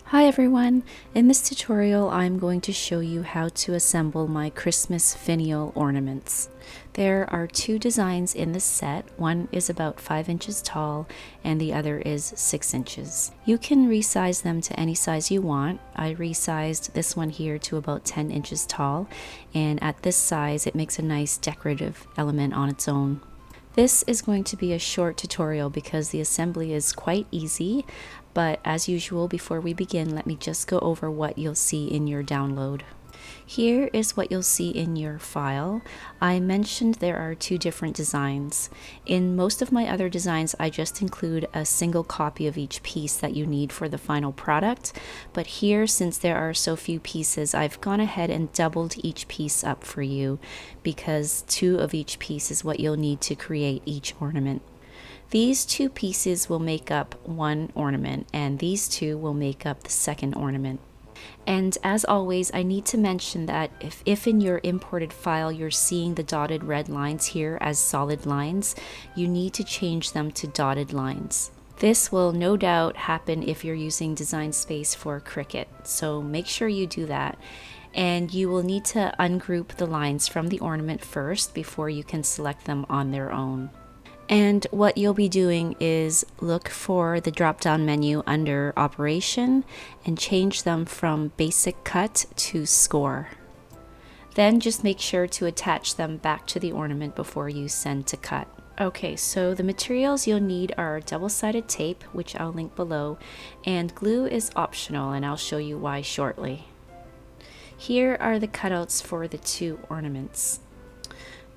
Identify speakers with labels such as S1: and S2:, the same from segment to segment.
S1: Hi everyone! In this tutorial I'm going to show you how to assemble my Christmas finial ornaments. There are two designs in this set. One is about 5 inches tall and the other is 6 inches. You can resize them to any size you want. I resized this one here to about 10 inches tall, and at this size it makes a nice decorative element on its own. This is going to be a short tutorial because the assembly is quite easy, but as usual, before we begin, let me just go over what you'll see in your download. Here is what you'll see in your file. I mentioned there are two different designs. In most of my other designs, I just include a single copy of each piece that you need for the final product. But here, since there are so few pieces, I've gone ahead and doubled each piece up for you because 2 of each piece is what you'll need to create each ornament. These 2 pieces will make up one ornament, and these 2 will make up the second ornament. And as always, I need to mention that if in your imported file you're seeing the dotted red lines here as solid lines, you need to change them to dotted lines. This will no doubt happen if you're using Design Space for Cricut, so make sure you do that. And you will need to ungroup the lines from the ornament first before you can select them on their own. And what you'll be doing is look for the drop-down menu under Operation and change them from Basic Cut to Score. Then just make sure to attach them back to the ornament before you send to cut. Okay, so the materials you'll need are double-sided tape, which I'll link below, and glue is optional, and I'll show you why shortly. Here are the cutouts for the 2 ornaments.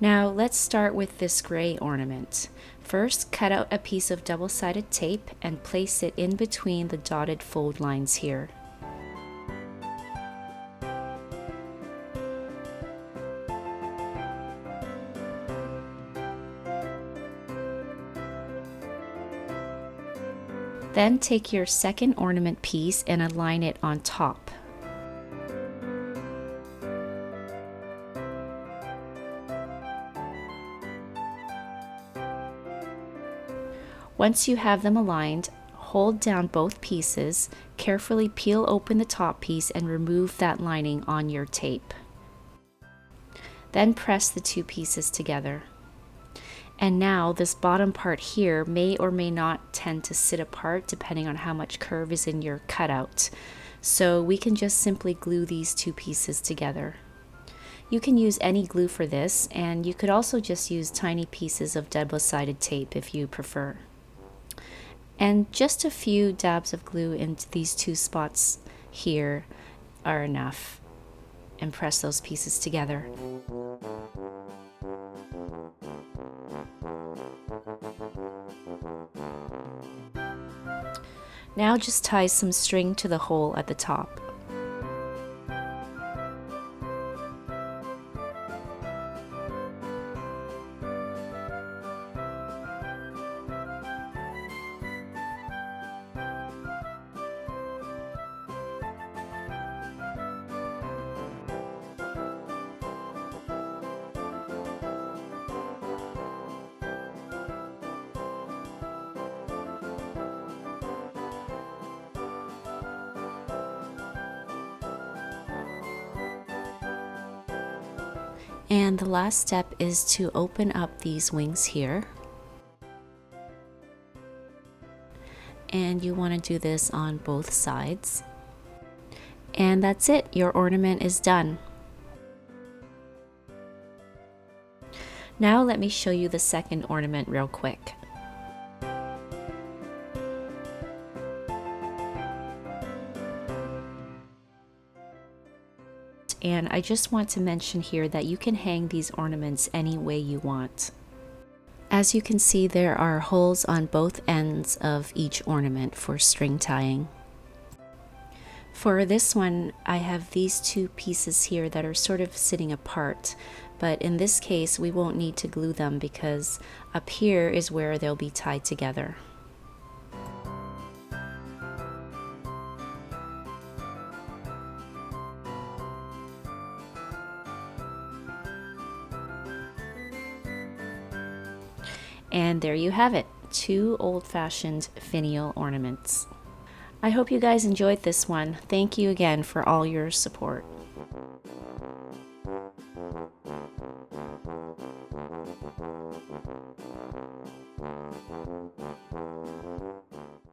S1: Now let's start with this gray ornament. First, cut out a piece of double-sided tape and place it in between the dotted fold lines here. Then take your second ornament piece and align it on top. Once you have them aligned, hold down both pieces, carefully peel open the top piece and remove that lining on your tape. Then press the 2 pieces together. And now this bottom part here may or may not tend to sit apart depending on how much curve is in your cutout. So we can just simply glue these 2 pieces together. You can use any glue for this, and you could also just use tiny pieces of double-sided tape if you prefer. And just a few dabs of glue into these 2 spots here are enough. And press those pieces together. Now just tie some string to the hole at the top. And the last step is to open up these wings here. And you want to do this on both sides. And that's it, your ornament is done. Now let me show you the second ornament real quick. And I just want to mention here that you can hang these ornaments any way you want. As you can see, there are holes on both ends of each ornament for string tying. For this one, I have these 2 pieces here that are sort of sitting apart, but in this case we won't need to glue them because up here is where they'll be tied together. And there you have it, 2 old-fashioned finial ornaments. I hope you guys enjoyed this one. Thank you again for all your support.